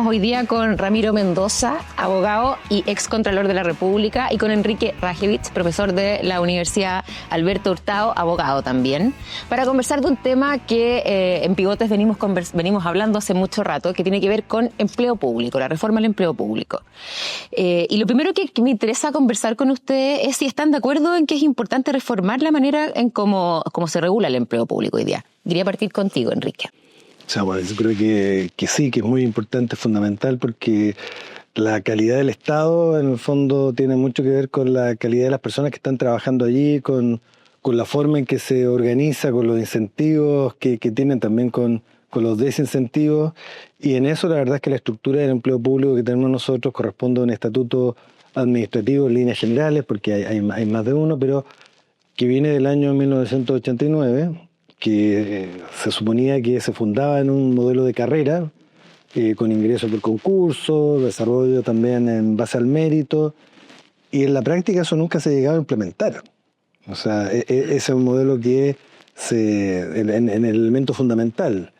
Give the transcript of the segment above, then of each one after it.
hoy día con Ramiro Mendoza, abogado y excontralor de la República, y con Enrique Rajewicz, profesor de la Universidad Alberto Hurtado, abogado también, para conversar de un tema que en Pivotes venimos hablando hace mucho rato, que tiene que ver con empleo público, la reforma al empleo público. Y lo primero que me interesa conversar con ustedes es si están de acuerdo en que es importante reformar la manera en cómo se regula el empleo público hoy día. Quería partir contigo, Enrique. O sea, bueno, yo creo que sí, que es muy importante, es fundamental, porque la calidad del Estado, en el fondo, tiene mucho que ver con la calidad de las personas que están trabajando allí, con la forma en que se organiza, con los incentivos que tienen también con los desincentivos. Y en eso la verdad es que la estructura del empleo público que tenemos nosotros corresponde a un estatuto administrativo en líneas generales, porque hay más de uno, pero que viene del año 1989, que se suponía que se fundaba en un modelo de carrera, con ingresos por concurso, desarrollo también en base al mérito, y en la práctica eso nunca se ha llegado a implementar. O sea, ese es un modelo que en el elemento fundamental,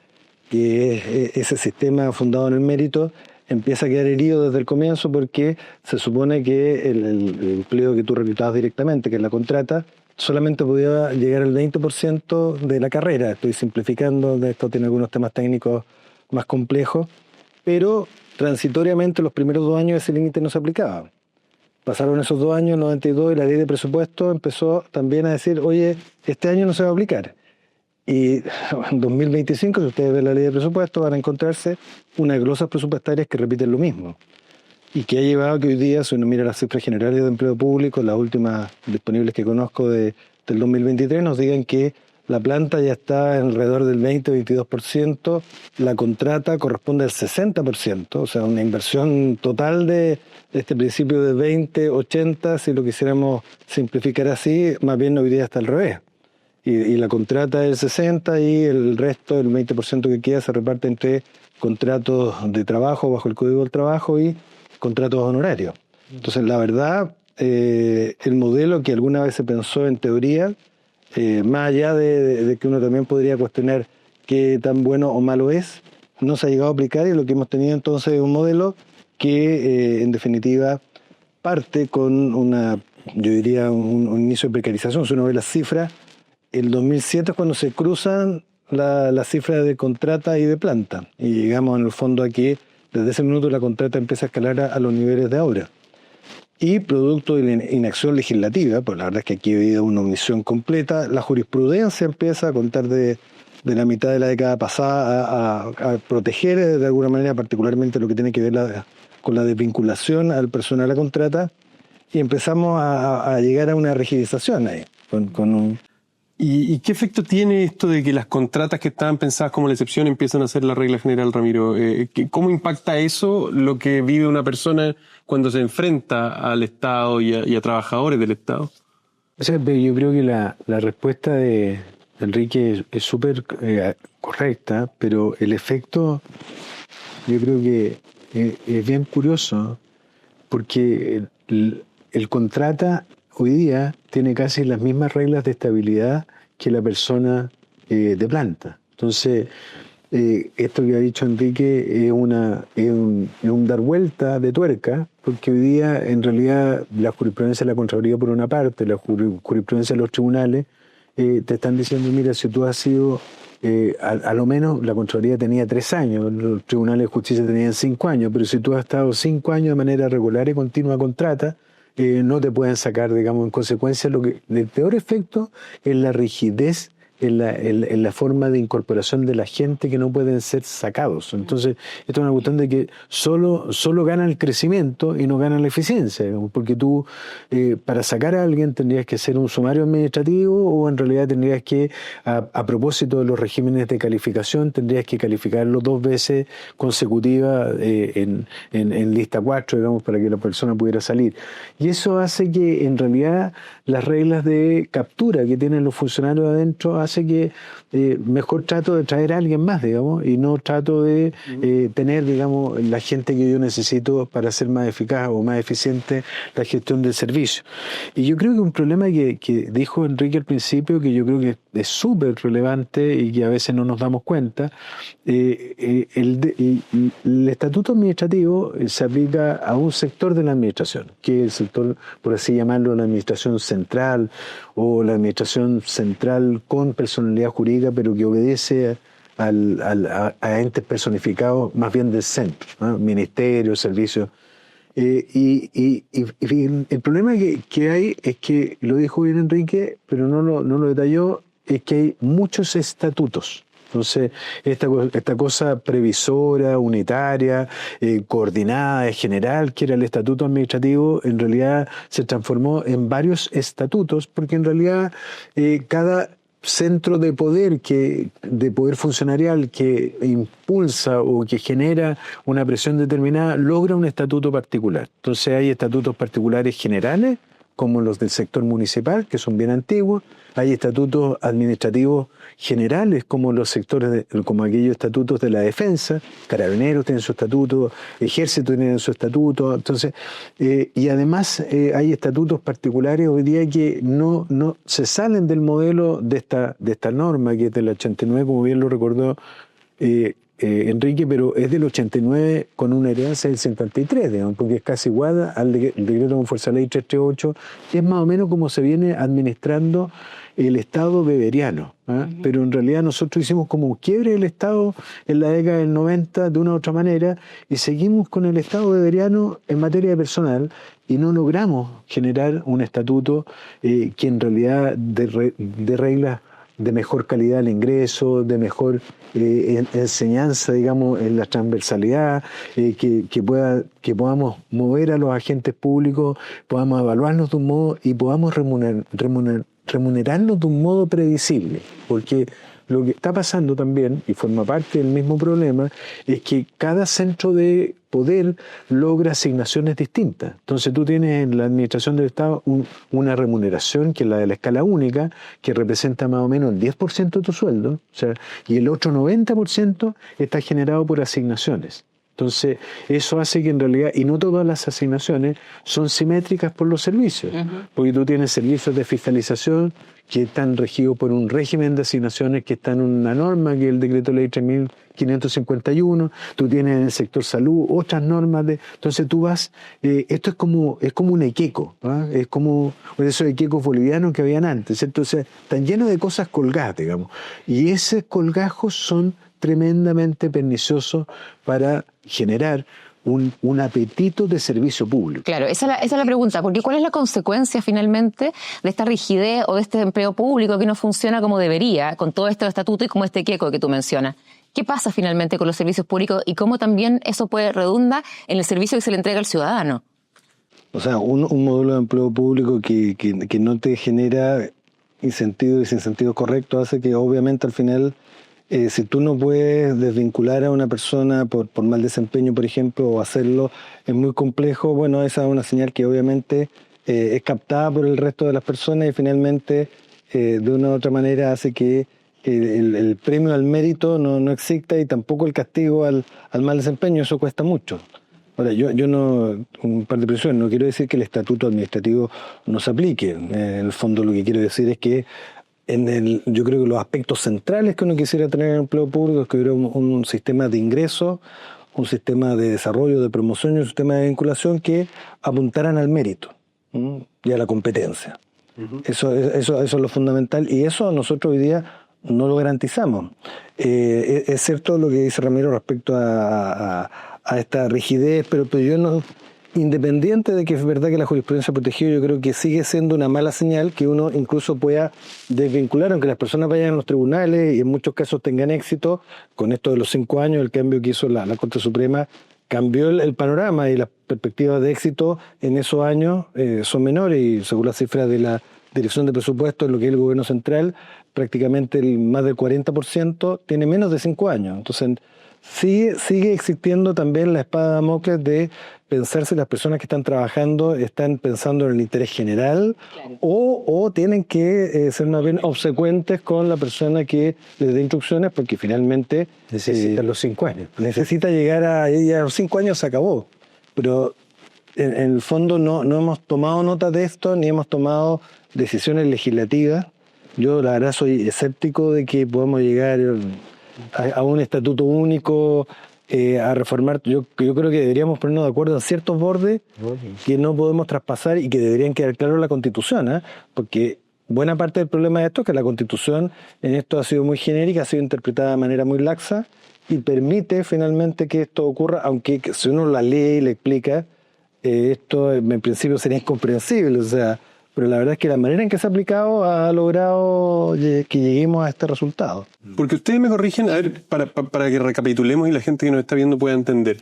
que es ese sistema fundado en el mérito, empieza a quedar herido desde el comienzo, porque se supone que el empleo que tú reclutabas directamente, que es la contrata, solamente podía llegar al 20% de la carrera. Estoy simplificando, esto tiene algunos temas técnicos más complejos, pero transitoriamente los primeros 2 años ese límite no se aplicaba. Pasaron esos 2 años, 92, y la ley de presupuesto empezó también a decir, oye, este año no se va a aplicar. Y en 2025, si ustedes ven la ley de presupuesto, van a encontrarse unas glosas presupuestarias que repiten lo mismo. Y que ha llevado a que hoy día, si uno mira las cifras generales de empleo público, las últimas disponibles que conozco del 2023, nos digan que la planta ya está alrededor del 20-22%, la contrata corresponde al 60%, o sea, una inversión total de este principio de 20-80, si lo quisiéramos simplificar así, más bien hoy día está al revés. Y la contrata es el 60% y el resto, el 20% que queda, se reparte entre contratos de trabajo bajo el Código del Trabajo y contratos honorarios. Entonces, la verdad, el modelo que alguna vez se pensó en teoría, más allá de que uno también podría cuestionar qué tan bueno o malo es, no se ha llegado a aplicar, y lo que hemos tenido entonces es un modelo que, en definitiva, parte con yo diría, un inicio de precarización. Si uno ve las cifras, el 2007 es cuando se cruzan las cifras de contrata y de planta, y llegamos en el fondo a que desde ese minuto la contrata empieza a escalar a los niveles de ahora. Y producto de la inacción legislativa, pues la verdad es que aquí ha habido una omisión completa, la jurisprudencia empieza a contar de la mitad de la década pasada a proteger de alguna manera particularmente lo que tiene que ver con la desvinculación al personal a la contrata, y empezamos a llegar a una rigidización ahí, con un... ¿Y qué efecto tiene esto de que las contratas que estaban pensadas como la excepción empiezan a ser la regla general, Ramiro? ¿Cómo impacta eso lo que vive una persona cuando se enfrenta al Estado y a trabajadores del Estado? O sea, yo creo que la respuesta de Enrique es súper correcta, pero el efecto yo creo que es bien curioso, porque el contrata hoy día tiene casi las mismas reglas de estabilidad que la persona de planta. Entonces, esto que ha dicho Enrique es un dar vuelta de tuerca, porque hoy día, en realidad, la jurisprudencia de la Contraloría por una parte, la jurisprudencia de los tribunales, te están diciendo, mira, si tú has sido, a lo menos la Contraloría tenía 3 años, los tribunales de justicia tenían 5 años, pero si tú has estado 5 años de manera regular y continua contrata, no te pueden sacar, digamos, en consecuencia. Lo que el peor efecto es la rigidez en la forma de incorporación de la gente, que no pueden ser sacados. Entonces, esto es una cuestión de que solo gana el crecimiento y no gana la eficiencia, digamos, porque tú, para sacar a alguien, tendrías que hacer un sumario administrativo, o en realidad tendrías que, a propósito de los regímenes de calificación, tendrías que calificarlo 2 veces consecutivas en lista 4, digamos, para que la persona pudiera salir. Y eso hace que, en realidad, las reglas de captura que tienen los funcionarios adentro hace que mejor trato de traer a alguien más, digamos, y no trato de tener, digamos, la gente que yo necesito para ser más eficaz o más eficiente la gestión del servicio. Y yo creo que un problema que dijo Enrique al principio, que yo creo que es súper relevante y que a veces no nos damos cuenta, el estatuto administrativo se aplica a un sector de la administración, que es el sector, por así llamarlo, la administración central o la administración central con personalidad jurídica, pero que obedece a entes personificados más bien del centro, ¿no? Ministerios, servicios. Y el problema que hay es que, lo dijo bien Enrique, pero no lo detalló, es que hay muchos estatutos. Entonces, esta cosa previsora, unitaria, coordinada, general, que era el estatuto administrativo, en realidad se transformó en varios estatutos, porque en realidad cada centro de poder funcionarial que impulsa o que genera una presión determinada logra un estatuto particular. Entonces hay estatutos particulares generales, como los del sector municipal, que son bien antiguos. Hay estatutos administrativos generales, como los sectores, como aquellos estatutos de la defensa. Carabineros tienen su estatuto, Ejército tiene su estatuto. Entonces, y además hay estatutos particulares hoy día que no se salen del modelo de esta norma, que es del 89, como bien lo recordó Enrique, pero es del 89 con una herencia del 53, digamos, porque es casi igual al decreto con fuerza ley 338, que es más o menos como se viene administrando el Estado beberiano, ¿eh? Pero en realidad nosotros hicimos como un quiebre del Estado en la década del 90 de una u otra manera y seguimos con el Estado beberiano en materia de personal y no logramos generar un estatuto que en realidad de reglas de mejor calidad del ingreso, de mejor enseñanza, digamos, en la transversalidad, que podamos mover a los agentes públicos, podamos evaluarnos de un modo y podamos remunerarnos de un modo previsible. Porque lo que está pasando también, y forma parte del mismo problema, es que cada centro de poder logra asignaciones distintas. Entonces tú tienes en la administración del Estado una remuneración que es la de la escala única, que representa más o menos el 10% de tu sueldo, o sea, y el otro 90% está generado por asignaciones. Entonces, eso hace que en realidad, y no todas las asignaciones son simétricas por los servicios, porque tú tienes servicios de fiscalización que están regidos por un régimen de asignaciones que está en una norma, que es el decreto ley 3551, tú tienes en el sector salud otras normas, entonces tú vas, esto es como un equeco, ¿eh? Es como esos equecos bolivianos que habían antes, entonces están llenos de cosas colgadas, digamos, y esos colgajos son tremendamente perniciosos para generar un apetito de servicio público. Claro, esa es la pregunta, porque ¿cuál es la consecuencia finalmente de esta rigidez o de este empleo público que no funciona como debería, con todo este estatuto y como este queco que tú mencionas? ¿Qué pasa finalmente con los servicios públicos y cómo también eso puede redundar en el servicio que se le entrega al ciudadano? O sea, un modelo de empleo público que no te genera incentivos y incentivos correctos hace que obviamente al final si tú no puedes desvincular a una persona por mal desempeño, por ejemplo, o hacerlo, es muy complejo. Bueno, esa es una señal que obviamente es captada por el resto de las personas y finalmente de una u otra manera hace que el premio al mérito no exista y tampoco el castigo al mal desempeño. Eso cuesta mucho. Ahora, yo no, un par de precisiones, no quiero decir que el estatuto administrativo no se aplique. En el fondo lo que quiero decir es que yo creo que los aspectos centrales que uno quisiera tener en el empleo público es que hubiera un sistema de ingreso, un sistema de desarrollo, de promoción y un sistema de vinculación que apuntaran al mérito y a la competencia. Eso es lo fundamental y eso nosotros hoy día no lo garantizamos. Es cierto lo que dice Ramiro respecto a esta rigidez, pero yo no... Independiente de que es verdad que la jurisprudencia protegida, yo creo que sigue siendo una mala señal que uno incluso pueda desvincular, aunque las personas vayan a los tribunales y en muchos casos tengan éxito. Con esto de los 5 años, el cambio que hizo la Corte Suprema cambió el panorama y las perspectivas de éxito en esos años son menores y según las cifras de la dirección de presupuestos, lo que es el gobierno central, prácticamente más del 40% tiene menos de 5 años. Entonces, sigue existiendo también la espada de Damocles de pensar si las personas que están trabajando están pensando en el interés general, claro, o tienen que ser más bien obsecuentes con la persona que les dé instrucciones, porque finalmente necesitan los 5 años. Necesita llegar a los 5 años, se acabó. Pero en el fondo no hemos tomado nota de esto, ni hemos tomado decisiones legislativas. Yo la verdad soy escéptico de que podamos llegar a un estatuto único, a reformar. Yo creo que deberíamos ponernos de acuerdo en ciertos bordes que no podemos traspasar y que deberían quedar claros en la Constitución, porque buena parte del problema de esto es que la Constitución en esto ha sido muy genérica, ha sido interpretada de manera muy laxa y permite finalmente que esto ocurra, aunque si uno la lee y le explica, esto en principio sería incomprensible, o sea, pero la verdad es que la manera en que se ha aplicado ha logrado que lleguemos a este resultado. Porque ustedes me corrigen, a ver, para que recapitulemos y la gente que nos está viendo pueda entender.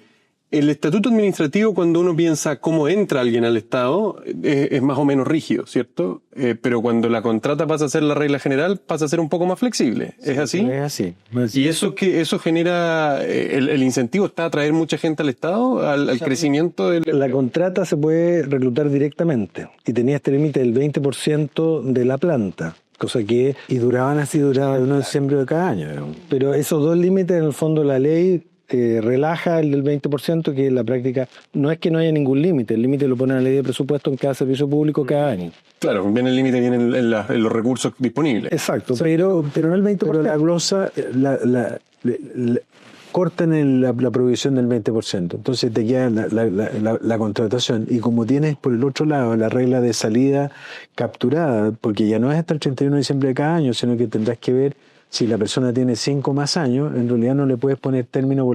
El estatuto administrativo, cuando uno piensa cómo entra alguien al Estado, es más o menos rígido, ¿cierto? Pero cuando la contrata pasa a ser la regla general, pasa a ser un poco más flexible. ¿Es así? Es así. ¿Y eso genera, el incentivo está a atraer mucha gente al Estado, al crecimiento del... La contrata se puede reclutar directamente y tenía este límite del 20% de la planta. Cosa que... Y duraban uno en diciembre de cada año. Pero esos dos límites, en el fondo, la ley relaja el del 20%, que en la práctica no es que no haya ningún límite. El límite lo pone en la ley de presupuesto en cada servicio público cada año. Claro, viene el límite, viene en los recursos disponibles. Exacto, pero no el 20%. Pero la glosa cortan la provisión del 20%. Entonces te queda la contratación. Y como tienes por el otro lado la regla de salida capturada, porque ya no es hasta el 31 de diciembre de cada año, sino que tendrás que ver si la persona tiene 5 más años, en realidad no le puedes poner término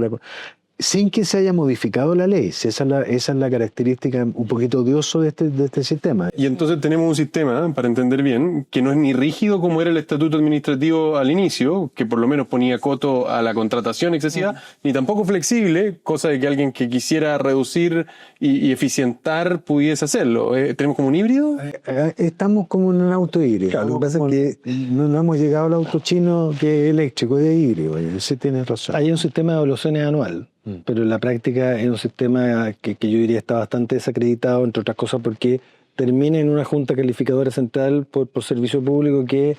sin que se haya modificado la ley. Esa es la característica un poquito odioso de este sistema. Y entonces tenemos un sistema, para entender bien, que no es ni rígido como era el estatuto administrativo al inicio, que por lo menos ponía coto a la contratación excesiva, ni tampoco flexible, cosa de que alguien que quisiera reducir y eficientar pudiese hacerlo. ¿Tenemos como un híbrido? Estamos como en un auto híbrido. Claro, lo que pasa es que no hemos llegado al auto chino que es eléctrico, es híbrido. Ese tiene razón. Hay un sistema de evaluaciones anual. Pero en la práctica es un sistema que yo diría está bastante desacreditado, entre otras cosas porque termina en una junta calificadora central por servicio público que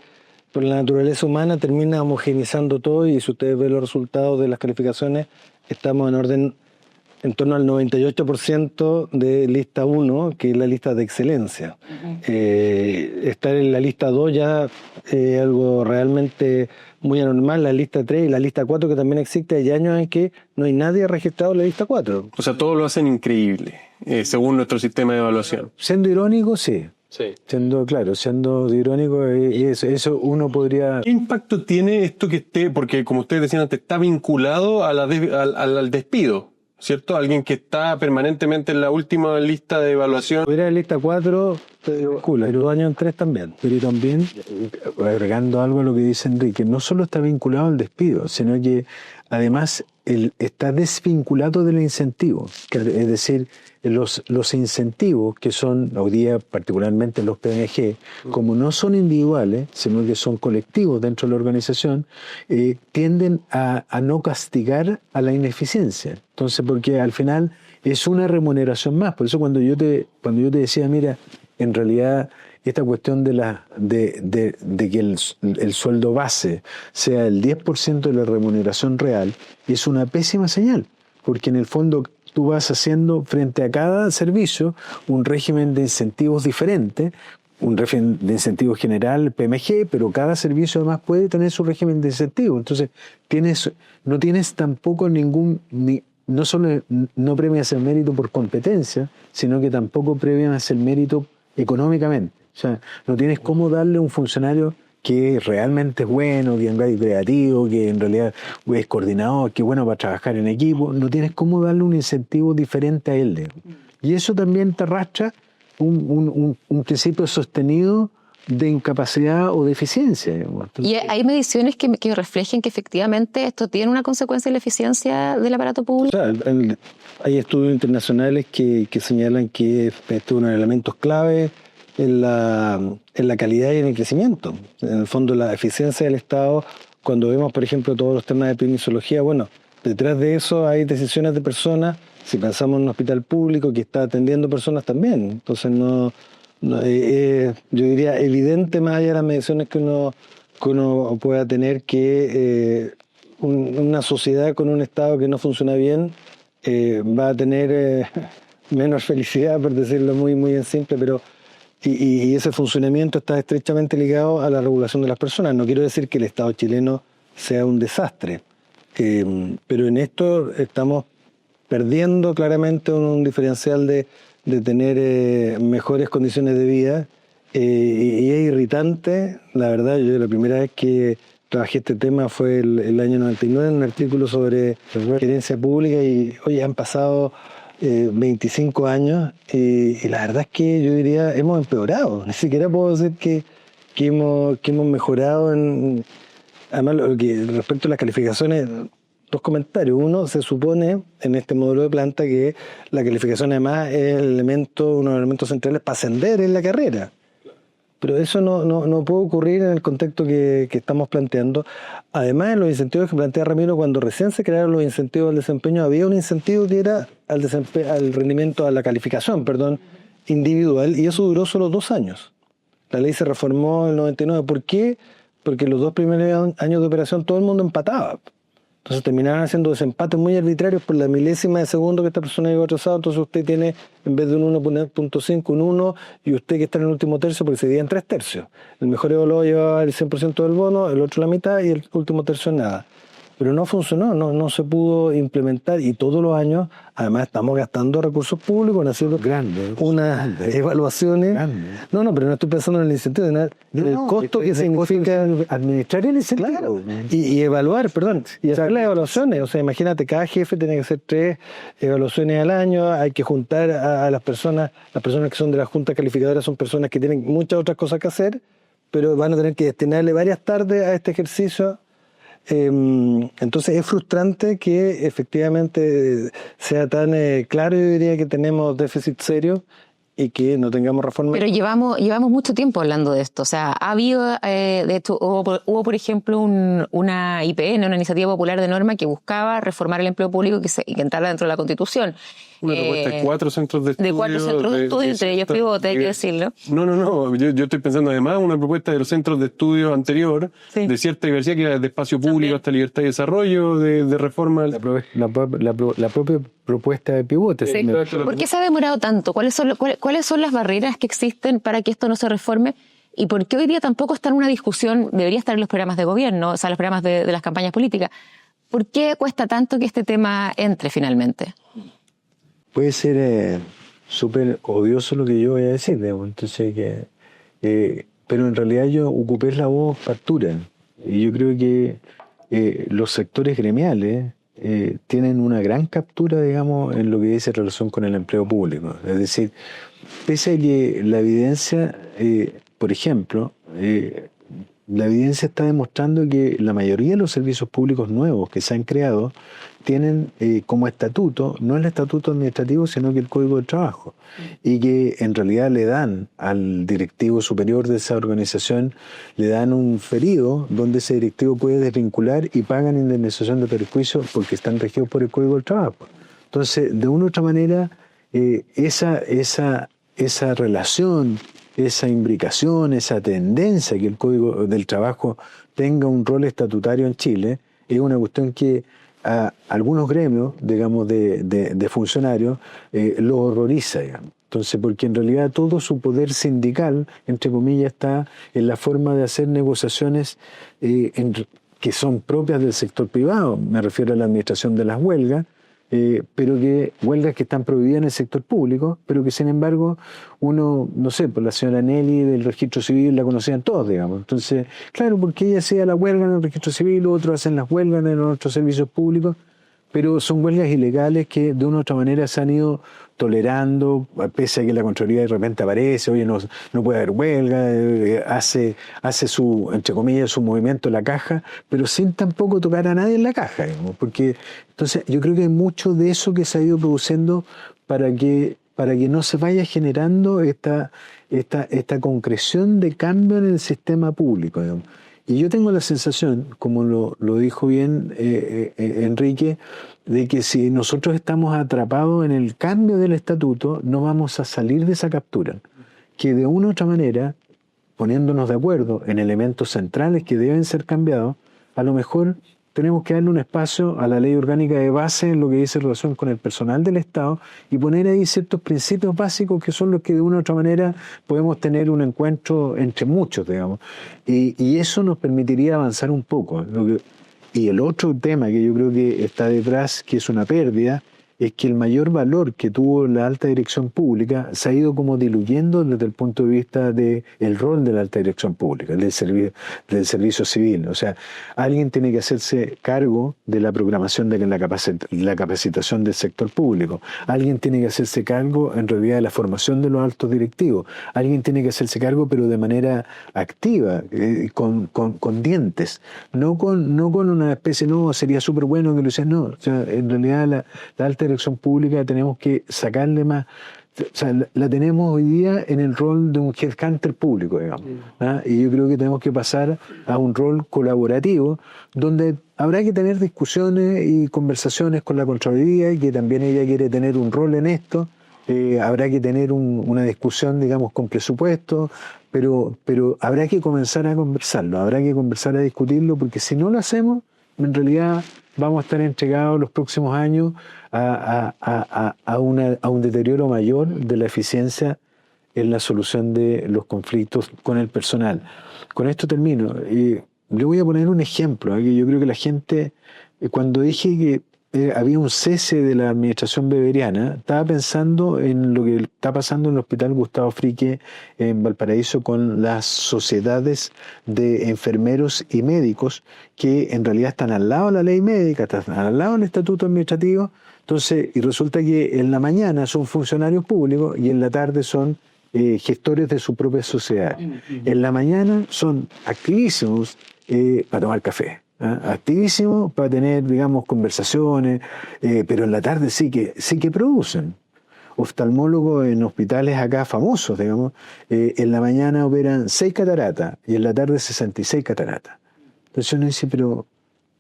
por la naturaleza humana termina homogeneizando todo, y si ustedes ven los resultados de las calificaciones, estamos en torno al 98% de lista 1, que es la lista de excelencia. Estar en la lista 2 ya es algo realmente muy anormal. La lista 3 y la lista 4, que también existe, hay años en que no hay nadie registrado en la lista 4. O sea, todos lo hacen increíble, según nuestro sistema de evaluación. Siendo irónico, sí. Sí. Siendo irónico, eso uno podría... ¿Qué impacto tiene esto que esté, porque como ustedes decían antes, está vinculado al despido? ¿Cierto? Alguien que está permanentemente en la última lista de evaluación. Era en lista 4, pero 2 años en 3 también. Pero también, agregando algo a lo que dice Enrique, no solo está vinculado al despido, sino que además está desvinculado del incentivo. Es decir, los incentivos, que son hoy día particularmente los PNG, como no son individuales, sino que son colectivos dentro de la organización, tienden a no castigar a la ineficiencia. Entonces, porque al final es una remuneración más. Por eso cuando yo te decía, mira, en realidad esta cuestión de que el sueldo base sea el 10% de la remuneración real es una pésima señal, porque en el fondo tú vas haciendo frente a cada servicio un régimen de incentivos diferente, un régimen de incentivos general, PMG, pero cada servicio además puede tener su régimen de incentivos. Entonces no tienes tampoco no solo no premias el mérito por competencia, sino que tampoco premias el mérito económicamente. O sea, no tienes cómo darle a un funcionario que realmente es bueno, que es creativo, que en realidad es coordinador, que es bueno para trabajar en equipo, no tienes cómo darle un incentivo diferente a él. Y eso también te arrastra un principio sostenido de incapacidad o de eficiencia. Entonces, ¿y hay mediciones que reflejen que efectivamente esto tiene una consecuencia en la eficiencia del aparato público? O sea, hay estudios internacionales que señalan que este es uno de los elementos clave en la calidad y en el crecimiento. En el fondo, la eficiencia del Estado, cuando vemos, por ejemplo, todos los temas de epidemiología, bueno, detrás de eso hay decisiones de personas. Si pensamos en un hospital público que está atendiendo personas también. Entonces, yo diría evidente, más allá de las mediciones que uno pueda tener, que una sociedad con un Estado que no funciona bien va a tener menos felicidad, por decirlo muy, muy en simple, pero y ese funcionamiento está estrechamente ligado a la regulación de las personas. No quiero decir que el Estado chileno sea un desastre, pero en esto estamos perdiendo claramente un diferencial de tener mejores condiciones de vida, y es irritante. La verdad, yo la primera vez que trabajé este tema fue el año 99 en un artículo sobre gerencia pública, y hoy han pasado 25 años y la verdad es que yo diría hemos empeorado. Ni siquiera puedo decir que hemos mejorado además respecto a las calificaciones. Dos comentarios. Uno, se supone en este modelo de planta que la calificación además es uno de los elementos centrales para ascender en la carrera. Pero eso no puede ocurrir en el contexto que estamos planteando. Además, en los incentivos que plantea Ramiro, cuando recién se crearon los incentivos al desempeño, había un incentivo que era al rendimiento, a la calificación, individual, y eso duró solo 2 años. La ley se reformó en el 99. ¿Por qué? Porque los 2 primeros años de operación todo el mundo empataba. Entonces terminaban haciendo desempates muy arbitrarios por la milésima de segundo que esta persona llegó atrasado. Entonces usted tiene, en vez de un 1.5, un 1, y usted que está en el último tercio, porque se divide en 3 tercios. El mejor evaluado llevaba el 100% del bono, el otro la mitad y el último tercio nada. Pero no funcionó, no se pudo implementar, y todos los años, además, estamos gastando recursos públicos en hacer unas evaluaciones. No, pero no estoy pensando en el incentivo, en el costo que significa administrar el incentivo. Claro, y evaluar, y hacer las evaluaciones. O sea, imagínate, cada jefe tiene que hacer 3 evaluaciones al año, hay que juntar a las personas que son de la junta calificadora, son personas que tienen muchas otras cosas que hacer, pero van a tener que destinarle varias tardes a este ejercicio. Entonces es frustrante que efectivamente sea tan claro. Yo diría que tenemos déficit serio y que no tengamos reforma. Pero llevamos mucho tiempo hablando de esto. O sea, ha habido, de hecho, hubo por ejemplo, una IPN, una iniciativa popular de norma que buscaba reformar el empleo público y que entrara dentro de la Constitución. Una propuesta de 4 centros de estudio. De 4 centros de estudio, entre ellos Pivote, hay que decirlo. No. Yo estoy pensando además una propuesta de los centros de estudio anterior, de cierta diversidad, que era de espacio público hasta libertad y desarrollo, de reforma. La propia propuesta de Pivote. Sí. ¿Por qué se ha demorado tanto? ¿Cuáles son las barreras que existen para que esto no se reforme? ¿Y por qué hoy día tampoco está en una discusión, debería estar en los programas de gobierno, o sea, los programas de las campañas políticas? ¿Por qué cuesta tanto que este tema entre finalmente? Puede ser súper odioso lo que yo voy a decir, entonces pero en realidad yo ocupé la voz factura, y yo creo que los sectores gremiales tienen una gran captura, digamos, en lo que dice relación con el empleo público. Es decir, pese a que la evidencia, por ejemplo, la evidencia está demostrando que la mayoría de los servicios públicos nuevos que se han creado tienen como estatuto, no el estatuto administrativo, sino que el Código de Trabajo, y que en realidad le dan al directivo superior de esa organización, le dan un periodo donde ese directivo puede desvincular y pagan indemnización de perjuicio porque están regidos por el Código del Trabajo. Entonces, de una u otra manera, esa relación, esa imbricación, esa tendencia que el Código del Trabajo tenga un rol estatutario en Chile, es una cuestión que a algunos gremios, digamos, de funcionarios, los horroriza, digamos. Entonces, porque en realidad todo su poder sindical, entre comillas, está en la forma de hacer negociaciones que son propias del sector privado. Me refiero a la administración de las huelgas, pero huelgas que están prohibidas en el sector público, pero que sin embargo uno, no sé, por la señora Nelly del registro civil la conocían todos, digamos. Entonces, claro, porque ella hacía la huelga en el registro civil, otros hacen las huelgas en otros servicios públicos, pero son huelgas ilegales que de una u otra manera se han ido tolerando, pese a que la Contraloría de repente aparece, oye, no puede haber huelga, hace su, entre comillas, su movimiento en la caja, pero sin tampoco tocar a nadie en la caja, digamos, porque entonces yo creo que hay mucho de eso que se ha ido produciendo para que para que no se vaya generando esta concreción de cambio en el sistema público, digamos. Y yo tengo la sensación, como lo dijo bien Enrique, de que si nosotros estamos atrapados en el cambio del estatuto, no vamos a salir de esa captura. Que de una u otra manera, poniéndonos de acuerdo en elementos centrales que deben ser cambiados, a lo mejor tenemos que darle un espacio a la ley orgánica de base en lo que dice relación con el personal del Estado y poner ahí ciertos principios básicos que son los que de una u otra manera podemos tener un encuentro entre muchos, digamos. Y eso nos permitiría avanzar un poco. Y el otro tema que yo creo que está detrás, que es una pérdida, es que el mayor valor que tuvo la alta dirección pública se ha ido como diluyendo desde el punto de vista del rol de la alta dirección pública, del servicio civil. O sea, alguien tiene que hacerse cargo de la programación de la capacitación del sector público. Alguien tiene que hacerse cargo, en realidad, de la formación de los altos directivos. Alguien tiene que hacerse cargo, pero de manera activa, con dientes. No con una especie, no, sería súper bueno que lo hicieran, no. O sea, en realidad la alta dirección pública tenemos que sacarle más, o sea, la tenemos hoy día en el rol de un headhunter público, digamos. Y yo creo que tenemos que pasar a un rol colaborativo donde habrá que tener discusiones y conversaciones con la Contraloría, y que también ella quiere tener un rol en esto. Habrá que tener una discusión, digamos, con presupuesto, pero habrá que comenzar a conversarlo, habrá que comenzar a discutirlo, porque si no lo hacemos, en realidad vamos a estar entregados los próximos años a un deterioro mayor de la eficiencia en la solución de los conflictos con el personal. Con esto termino. Le voy a poner un ejemplo, que yo creo que la gente, cuando dije que había un cese de la administración beberiana, estaba pensando en lo que está pasando en el Hospital Gustavo Fricke en Valparaíso con las sociedades de enfermeros y médicos que en realidad están al lado de la ley médica, están al lado del estatuto administrativo. Entonces, y resulta que en la mañana son funcionarios públicos y en la tarde son gestores de su propia sociedad. En la mañana son activísimos para tomar café. Activísimos para tener, digamos, conversaciones, pero en la tarde sí que producen. Oftalmólogos en hospitales acá famosos, digamos, en la mañana operan 6 cataratas y en la tarde 66 cataratas. Entonces uno dice, pero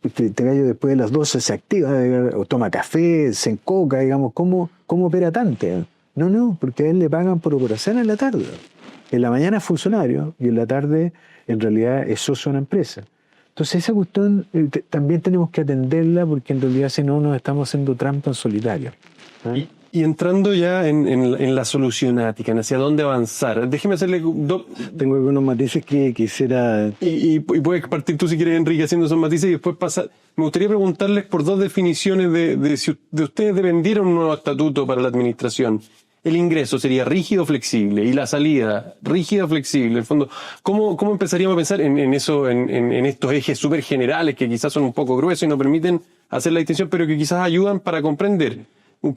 este gallo después de las 12 se activa, o toma café, se encoca, digamos, ¿cómo opera tanto? No, porque a él le pagan por operación en la tarde. En la mañana es funcionario y en la tarde en realidad es socio de una empresa. Entonces esa cuestión también tenemos que atenderla, porque en realidad si no nos estamos haciendo trampa en solitario. Y entrando ya en la solucionática, en hacia dónde avanzar, déjeme hacerle Tengo algunos matices que quisiera... Y puedes partir tú si quieres, Enrique, haciendo esos matices y después pasar. Me gustaría preguntarles por 2 definiciones de si de ustedes dependiera un nuevo estatuto para la administración. El ingreso sería rígido o flexible, y la salida rígida o flexible. En el fondo, ¿cómo empezaríamos a pensar en eso, en estos ejes súper generales que quizás son un poco gruesos y no permiten hacer la distinción, pero que quizás ayudan para comprender?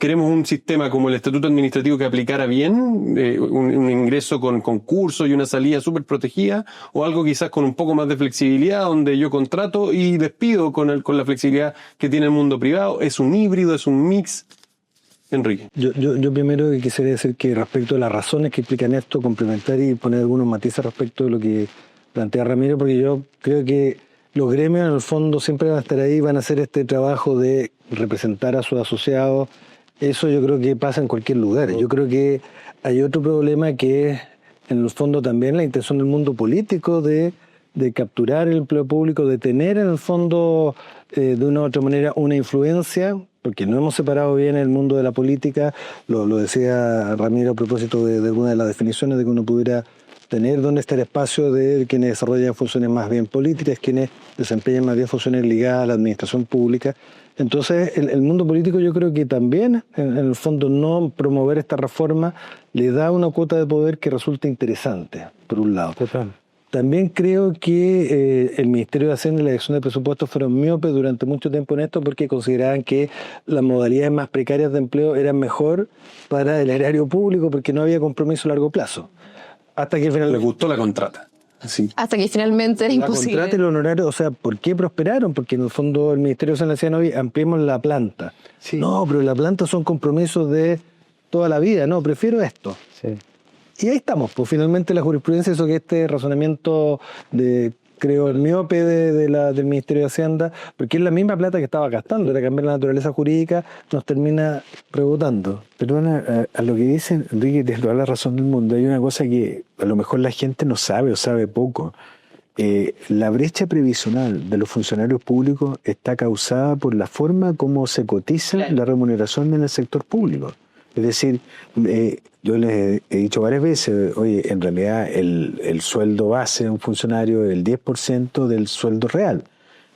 ¿Queremos un sistema como el estatuto administrativo que aplicara bien, un ingreso con concurso y una salida súper protegida, o algo quizás con un poco más de flexibilidad, donde yo contrato y despido con la flexibilidad que tiene el mundo privado? ¿Es un híbrido, es un mix? Enrique. Yo primero quisiera decir que respecto a las razones que explican esto, complementar y poner algunos matices respecto de lo que plantea Ramiro, porque yo creo que los gremios en el fondo siempre van a estar ahí, van a hacer este trabajo de representar a sus asociados. Eso yo creo que pasa en cualquier lugar. Yo creo que hay otro problema que es, en el fondo, también la intención del mundo político de capturar el empleo público, de tener en el fondo, de una u otra manera, una influencia, porque no hemos separado bien el mundo de la política. Lo decía Ramiro a propósito de alguna de las definiciones de que uno pudiera tener dónde está el espacio de quienes desarrollan funciones más bien políticas, quienes desempeñan más bien funciones ligadas a la administración pública. Entonces, el mundo político yo creo que también, en el fondo, no promover esta reforma le da una cuota de poder que resulta interesante, por un lado. Total. También creo que el Ministerio de Hacienda y la Dirección de Presupuestos fueron miopes durante mucho tiempo en esto, porque consideraban que las modalidades más precarias de empleo eran mejor para el erario público porque no había compromiso a largo plazo. Hasta que finalmente... Le gustó la contrata. Sí. Hasta que finalmente era imposible. La contrata y el honorario, o sea, ¿por qué prosperaron? Porque en el fondo el Ministerio de Hacienda decía, no, ampliemos la planta. Sí. No, pero la planta son compromisos de toda la vida, no, prefiero esto. Sí. Y ahí estamos, pues finalmente la jurisprudencia hizo que este razonamiento creo, el miope del Ministerio de Hacienda, porque es la misma plata que estaba gastando, era cambiar la naturaleza jurídica, nos termina rebotando. Perdona, a lo que dice Enrique, tienes toda la razón del mundo. Hay una cosa que a lo mejor la gente no sabe o sabe poco. La brecha previsional de los funcionarios públicos está causada por la forma como se cotiza la remuneración en el sector público. Es decir, yo les he dicho varias veces, oye, en realidad el sueldo base de un funcionario es el 10% del sueldo real.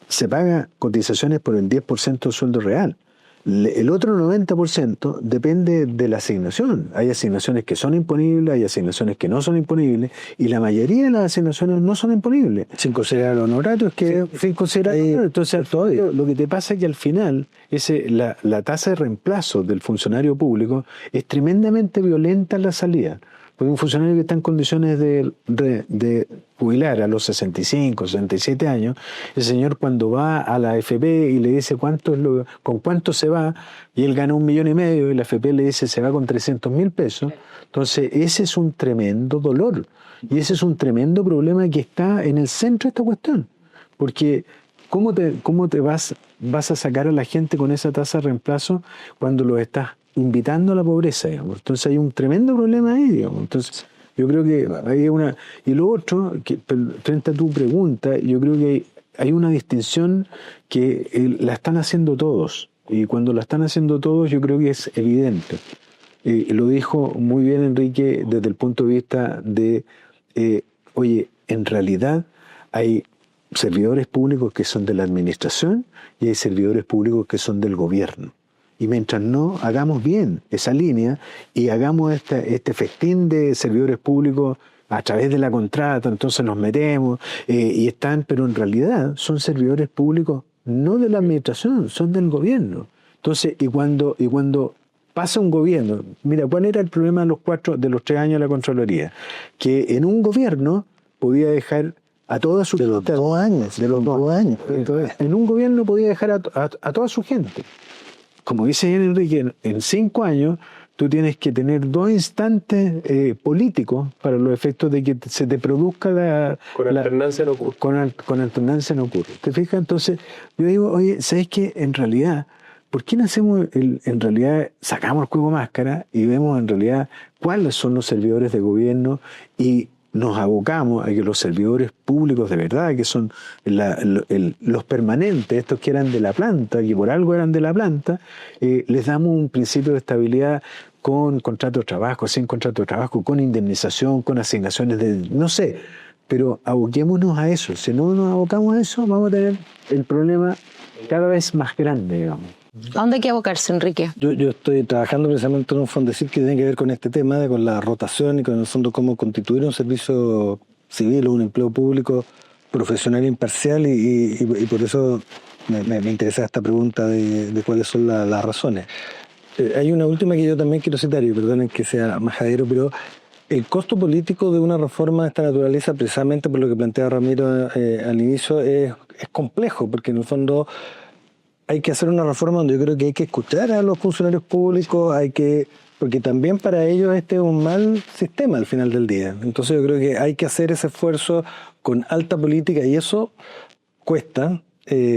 Se paga cotizaciones por el 10% del sueldo real. El otro 90% depende de la asignación. Hay asignaciones que son imponibles, hay asignaciones que no son imponibles, y la mayoría de las asignaciones no son imponibles. Sin considerar los honorarios, que sin considerar entonces lo que te pasa es que al final la tasa de reemplazo del funcionario público es tremendamente violenta en la salida. Porque un funcionario que está en condiciones de jubilar a los 65, 67 años, el señor cuando va a la AFP y le dice con cuánto se va, y él gana 1,5 millones, y la AFP le dice se va con 300.000 pesos, entonces ese es un tremendo dolor. Y ese es un tremendo problema que está en el centro de esta cuestión. Porque ¿cómo te vas a sacar a la gente con esa tasa de reemplazo cuando los estás invitando a la pobreza, digamos? Entonces hay un tremendo problema ahí, digamos. Entonces yo creo que hay una... Y lo otro, frente a tu pregunta, yo creo que hay una distinción que la están haciendo todos. Y cuando la están haciendo todos, yo creo que es evidente. Lo dijo muy bien Enrique desde el punto de vista de, oye, en realidad hay servidores públicos que son de la administración y hay servidores públicos que son del gobierno. Y mientras no hagamos bien esa línea y hagamos este festín de servidores públicos a través de la contrata, entonces nos metemos y están, pero en realidad son servidores públicos no de la administración, son del gobierno. Entonces, y cuando pasa un gobierno, mira, ¿cuál era el problema de los 3 años de la Contraloría? Que en un gobierno podía dejar a toda su gente. De los 2 años. En un gobierno podía dejar a toda su gente. Como dice Enrique, en 5 años tú tienes que tener 2 instantes políticos para los efectos de que se te produzca Con alternancia no ocurre. Con alternancia no ocurre. ¿Te fijas? Entonces yo digo, oye, ¿sabes qué? En realidad, ¿por qué no hacemos, en realidad, sacamos el juego máscara y vemos en realidad cuáles son los servidores de gobierno y nos abocamos a que los servidores públicos de verdad, que son los permanentes, estos que eran de la planta, que por algo eran de la planta, les damos un principio de estabilidad con contrato de trabajo, sin contrato de trabajo, con indemnización, con asignaciones no sé, pero aboquémonos a eso. Si no nos abocamos a eso, vamos a tener el problema cada vez más grande, digamos. ¿A dónde hay que abocarse, Enrique? Yo estoy trabajando precisamente en un fondecir que tiene que ver con este tema, con la rotación y con el fondo cómo constituir un servicio civil o un empleo público profesional e imparcial y por eso me interesa esta pregunta de cuáles son las razones. Hay una última que yo también quiero citar, y perdonen que sea majadero, pero el costo político de una reforma de esta naturaleza, precisamente por lo que plantea Ramiro al inicio, es complejo, porque en el fondo hay que hacer una reforma donde yo creo que hay que escuchar a los funcionarios públicos, porque también para ellos este es un mal sistema al final del día. Entonces yo creo que hay que hacer ese esfuerzo con alta política y eso cuesta.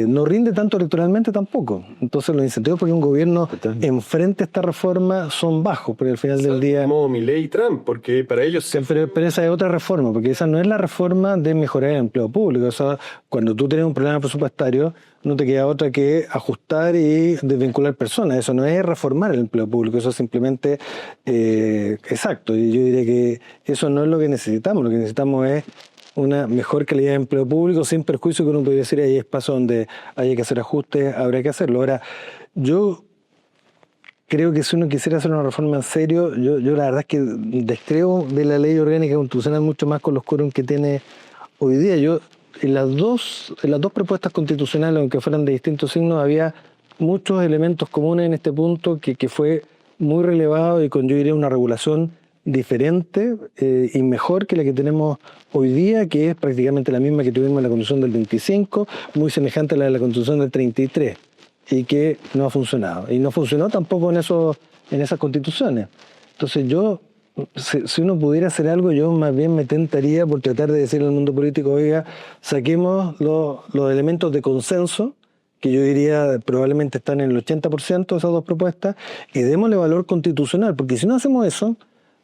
No rinde tanto electoralmente tampoco. Entonces los incentivos para que un gobierno enfrente esta reforma son bajos, porque al final del día... Como Milei y Trump, porque para ellos... Pero esa es otra reforma, porque esa no es la reforma de mejorar el empleo público. O sea, cuando tú tienes un problema presupuestario, no te queda otra que ajustar y desvincular personas. Eso no es reformar el empleo público, eso es simplemente exacto. Y yo diría que eso no es lo que necesitamos. Lo que necesitamos es una mejor calidad de empleo público, sin perjuicio que uno podría decir hay espacios donde haya que hacer ajustes, habrá que hacerlo. Ahora, yo creo que si uno quisiera hacer una reforma en serio, yo la verdad es que descreo de la ley orgánica constitucional mucho más con los quórum que tiene hoy día. Yo en las dos propuestas constitucionales, aunque fueran de distintos signos, había muchos elementos comunes en este punto que fue muy relevado y con, yo diría, una regulación diferente y mejor que la que tenemos hoy día, que es prácticamente la misma que tuvimos en la Constitución del 25, muy semejante a la de la Constitución del 33, y que no ha funcionado. Y no funcionó tampoco en esos en esas constituciones. Entonces si uno pudiera hacer algo, yo más bien me tentaría por tratar de decirle al mundo político, oiga, saquemos los elementos de consenso, que yo diría probablemente están en el 80% de esas dos propuestas, y démosle valor constitucional, porque si no hacemos eso,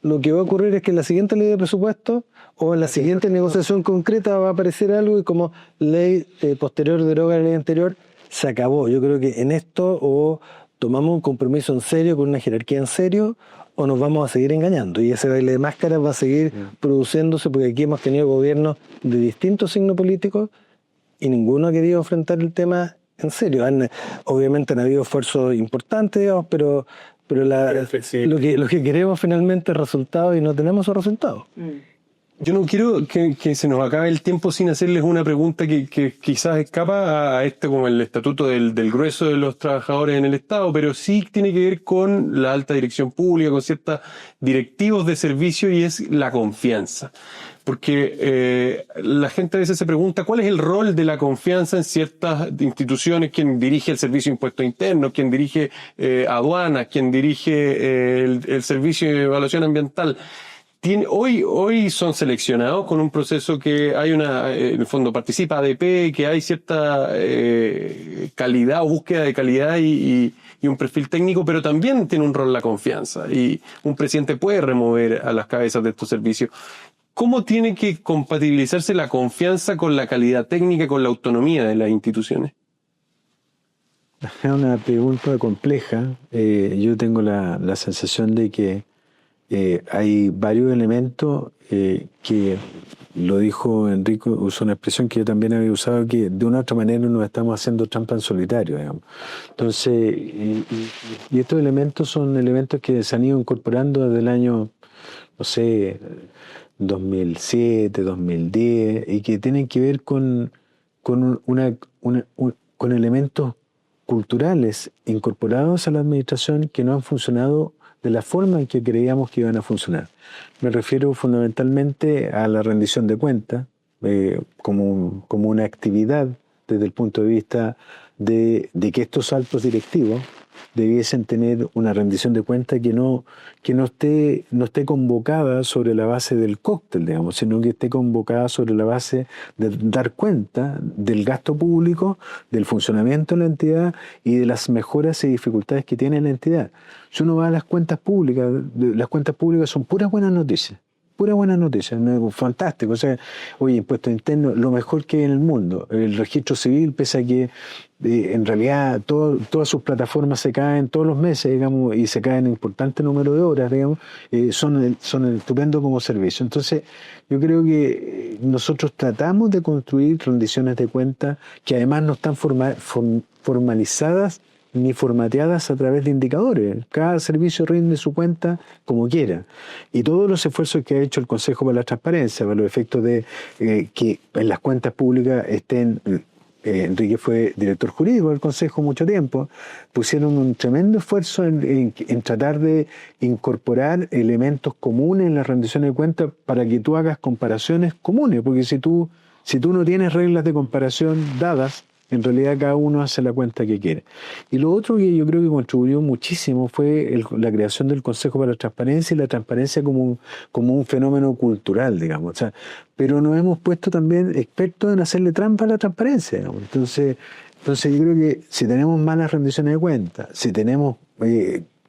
lo que va a ocurrir es que en la siguiente ley de presupuesto o en la siguiente negociación concreta va a aparecer algo y como ley posterior deroga la ley anterior, se acabó. Yo creo que en esto o tomamos un compromiso en serio, con una jerarquía en serio, o nos vamos a seguir engañando. Y ese baile de máscaras va a seguir produciéndose, porque aquí hemos tenido gobiernos de distintos signos políticos y ninguno ha querido enfrentar el tema en serio. Obviamente han habido esfuerzos importantes, digamos, pero lo que queremos finalmente es resultados y no tenemos esos resultados. Yo no quiero que se nos acabe el tiempo sin hacerles una pregunta que quizás escapa a como el estatuto del grueso de los trabajadores en el Estado, pero sí tiene que ver con la alta dirección pública, con ciertos directivos de servicio, y es la confianza. Porque la gente a veces se pregunta cuál es el rol de la confianza en ciertas instituciones, quién dirige el servicio de impuestos internos, quién dirige aduanas, quién dirige el servicio de evaluación ambiental. Hoy son seleccionados con un proceso que hay en el fondo participa ADP, que hay cierta calidad o búsqueda de calidad y un perfil técnico, pero también tiene un rol la confianza, y un presidente puede remover a las cabezas de estos servicios. ¿Cómo tiene que compatibilizarse la confianza con la calidad técnica, con la autonomía de las instituciones? Es una pregunta compleja. Yo tengo la sensación de que hay varios elementos que, lo dijo Enrico, usó una expresión que yo también había usado, que de una u otra manera nos estamos haciendo trampa en solitario, digamos. Entonces, y estos elementos son elementos que se han ido incorporando desde el año, no sé, 2007, 2010, y que tienen que ver con elementos culturales incorporados a la administración que no han funcionado de la forma en que creíamos que iban a funcionar. Me refiero fundamentalmente a la rendición de cuentas como una actividad desde el punto de vista de que estos altos directivos debiesen tener una rendición de cuentas que no esté convocada sobre la base del cóctel, digamos, sino que esté convocada sobre la base de dar cuenta del gasto público, del funcionamiento de la entidad y de las mejoras y dificultades que tiene la entidad. Si uno va a las cuentas públicas son puras buenas noticias. ¿No? Fantástico. O sea, oye, impuestos internos, lo mejor que hay en el mundo. El registro civil, pese a que en realidad todas sus plataformas se caen todos los meses, digamos, y se caen en importante número de horas, digamos, son estupendos como servicio. Entonces, yo creo que nosotros tratamos de construir rendiciones de cuentas que además no están formalizadas ni formateadas a través de indicadores. Cada servicio rinde su cuenta como quiera. Y todos los esfuerzos que ha hecho el Consejo para la Transparencia, para los efectos de que en las cuentas públicas estén, Enrique fue director jurídico del Consejo mucho tiempo, pusieron un tremendo esfuerzo en tratar de incorporar elementos comunes en la rendición de cuentas para que tú hagas comparaciones comunes, porque si tú no tienes reglas de comparación dadas, en realidad cada uno hace la cuenta que quiere. Y lo otro que yo creo que contribuyó muchísimo fue la creación del Consejo para la Transparencia, y la transparencia como un fenómeno cultural, digamos. O sea, pero nos hemos puesto también expertos en hacerle trampa a la transparencia, digamos. Entonces yo creo que si tenemos malas rendiciones de cuentas, si tenemos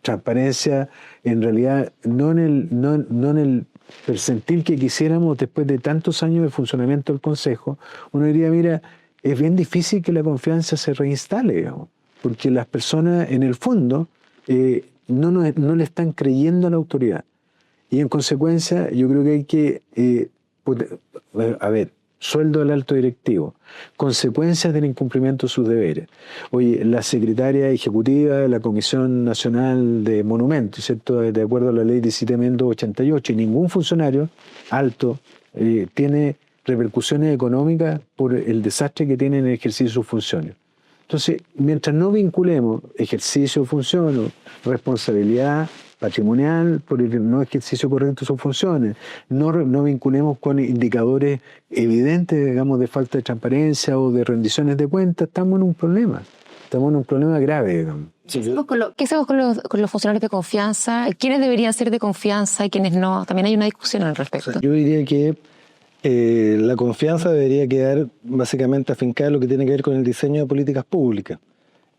transparencia, en realidad no en el percentil que quisiéramos después de tantos años de funcionamiento del Consejo, uno diría, mira, es bien difícil que la confianza se reinstale, digamos, porque las personas en el fondo no le están creyendo a la autoridad. Y en consecuencia yo creo que hay que, sueldo del alto directivo, consecuencias del incumplimiento de sus deberes. Oye, la secretaria ejecutiva de la Comisión Nacional de Monumentos, ¿cierto?, de acuerdo a la ley 17.288, y ningún funcionario alto tiene repercusiones económicas por el desastre que tiene en el ejercicio de sus funciones. Entonces, mientras no vinculemos ejercicio de función, responsabilidad patrimonial por el no ejercicio correcto de sus funciones, no vinculemos con indicadores evidentes, digamos, de falta de transparencia o de rendiciones de cuentas, estamos en un problema. estamos en un problema grave, digamos. ¿Qué hacemos con los funcionarios de confianza? ¿Quiénes deberían ser de confianza y quiénes no? También hay una discusión al respecto. Yo diría que la confianza debería quedar básicamente afincada en lo que tiene que ver con el diseño de políticas públicas.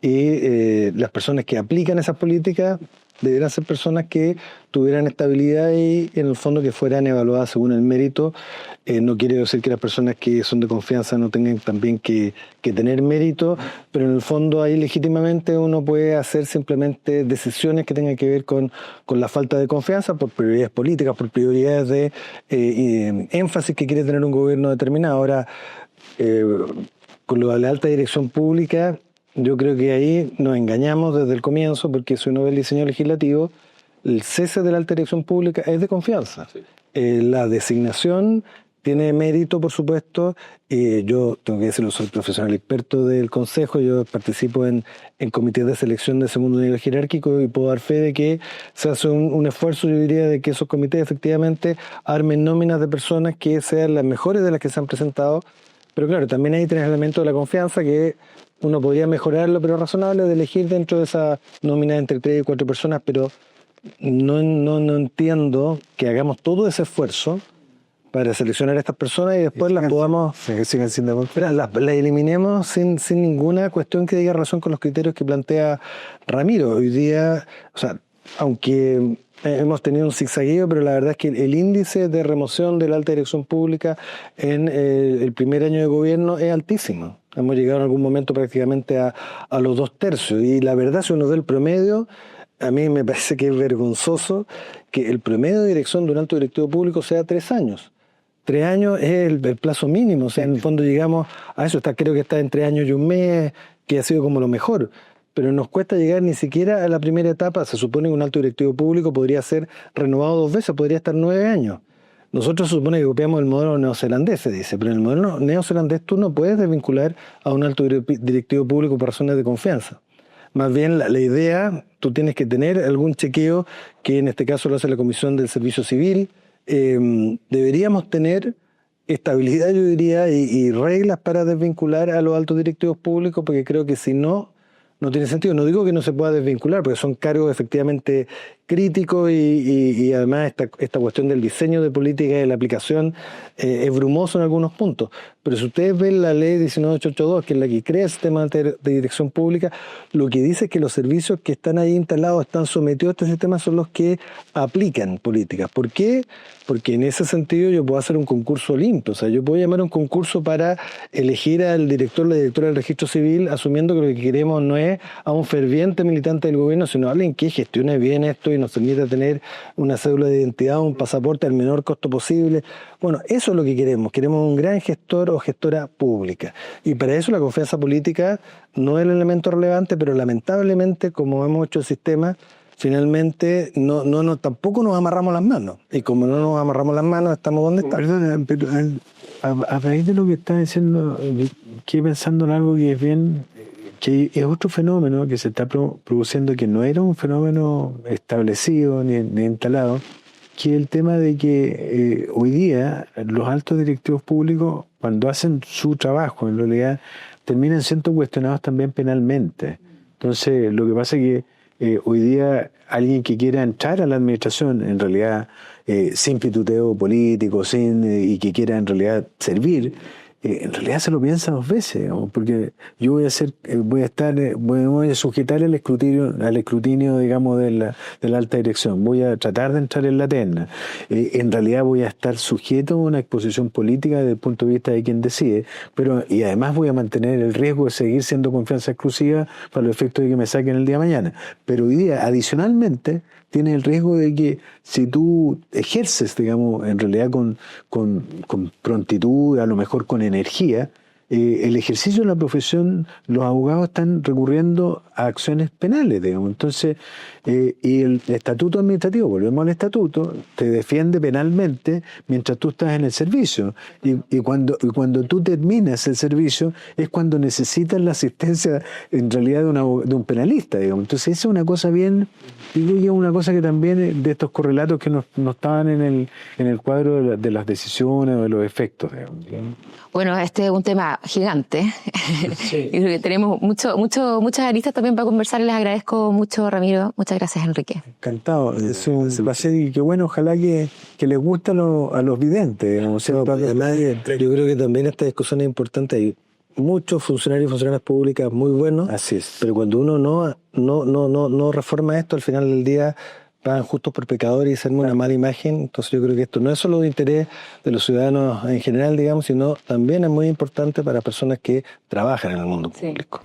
Y las personas que aplican esas políticas deberán ser personas que tuvieran estabilidad y en el fondo que fueran evaluadas según el mérito. No quiere decir que las personas que son de confianza no tengan también que tener mérito, pero en el fondo ahí legítimamente uno puede hacer simplemente decisiones que tengan que ver con la falta de confianza por prioridades políticas, por prioridades de énfasis que quiere tener un gobierno determinado. Ahora, con lo de la alta dirección pública, yo creo que ahí nos engañamos desde el comienzo, porque si uno ve el diseño legislativo, el cese de la alta dirección pública es de confianza. Sí. La designación tiene mérito, por supuesto. Yo tengo que decirlo, soy profesional experto del Consejo, yo participo en comités de selección de segundo nivel jerárquico y puedo dar fe de que se hace un esfuerzo, yo diría, de que esos comités efectivamente armen nóminas de personas que sean las mejores de las que se han presentado. Pero claro, también hay tres elementos de la confianza que uno podría mejorarlo, pero razonable, de elegir dentro de esa nómina entre 3 y 4 personas, pero no entiendo que hagamos todo ese esfuerzo para seleccionar a estas personas y después las podamos... las eliminemos sin ninguna cuestión que diga relación con los criterios que plantea Ramiro. Hoy día, o sea, aunque hemos tenido un zigzagueo, pero la verdad es que el índice de remoción de la alta dirección pública en el primer año de gobierno es altísimo. Hemos llegado en algún momento prácticamente a los 2/3. Y la verdad, si uno ve el promedio, a mí me parece que es vergonzoso que el promedio de dirección de un alto directivo público sea 3 años. 3 años es el plazo mínimo. O sea, en el fondo llegamos a eso. Creo que está en 3 años y 1 mes, que ha sido como lo mejor. Pero nos cuesta llegar ni siquiera a la primera etapa. Se supone que un alto directivo público podría ser renovado 2 veces, podría estar 9 años. Nosotros se supone que copiamos el modelo neozelandés, se dice, pero en el modelo neozelandés tú no puedes desvincular a un alto directivo público por razones de confianza. Más bien la idea, tú tienes que tener algún chequeo, que en este caso lo hace la Comisión del Servicio Civil. Deberíamos tener estabilidad, yo diría, y reglas para desvincular a los altos directivos públicos, porque creo que si no tiene sentido. No digo que no se pueda desvincular, porque son cargos efectivamente críticos y además esta cuestión del diseño de política y de la aplicación es brumoso en algunos puntos. Pero si ustedes ven la ley 19882, que es la que crea el sistema de dirección pública, lo que dice es que los servicios que están ahí instalados, están sometidos a este sistema, son los que aplican políticas. ¿Por qué? Porque en ese sentido yo puedo hacer un concurso limpio. O sea, yo puedo llamar a un concurso para elegir al director o la directora del registro civil, asumiendo que lo que queremos no es a un ferviente militante del gobierno, sino a alguien que gestione bien esto y nos permita tener una cédula de identidad o un pasaporte al menor costo posible. Bueno, eso es lo que queremos. Queremos un gran gestor o gestora pública. Y para eso la confianza política no es el elemento relevante, pero lamentablemente, como hemos hecho el sistema, finalmente tampoco nos amarramos las manos. Y como no nos amarramos las manos, estamos donde estamos. Perdona, pero a raíz de lo que estás diciendo, quedé pensando en algo que es bien... que es otro fenómeno que se está produciendo, que no era un fenómeno establecido ni instalado, que es el tema de que hoy día los altos directivos públicos, cuando hacen su trabajo, en realidad terminan siendo cuestionados también penalmente. Entonces, lo que pasa es que hoy día alguien que quiera entrar a la administración, en realidad sin pituteo político, y que quiera en realidad servir, en realidad se lo piensa 2 veces, digamos, porque yo voy a sujetar el escrutinio, digamos, de la alta dirección, voy a tratar de entrar en la terna, en realidad voy a estar sujeto a una exposición política desde el punto de vista de quien decide, y además voy a mantener el riesgo de seguir siendo confianza exclusiva para los efectos de que me saquen el día de mañana. Pero hoy día, adicionalmente, tienes el riesgo de que si tú ejerces, digamos, en realidad con prontitud, a lo mejor con energía, el ejercicio de la profesión, los abogados están recurriendo a acciones penales, digamos. Entonces, y el estatuto administrativo, volvemos al estatuto, te defiende penalmente mientras tú estás en el servicio. Y cuando tú terminas el servicio es cuando necesitas la asistencia, en realidad, de un penalista, digamos. Entonces, esa es una cosa bien, digo yo, una cosa que también de estos correlatos que no estaban en el cuadro de las decisiones o de los efectos, digamos. Bueno, este es un tema gigante. Sí. Y creo que tenemos muchas aristas también para conversar. Les agradezco mucho, Ramiro. Muchas gracias, Enrique. Encantado. Es un placer y qué bueno, ojalá que les guste a los videntes. Digamos, No, ¿cierto? además, yo creo que también esta discusión es importante. Hay muchos funcionarios y funcionarias públicas muy buenos, Así es. pero cuando uno no reforma esto, al final del día pagan justos por pecadores y se arma una mala imagen. Entonces yo creo que esto no es solo de interés de los ciudadanos en general, digamos, sino también es muy importante para personas que trabajan en el mundo público.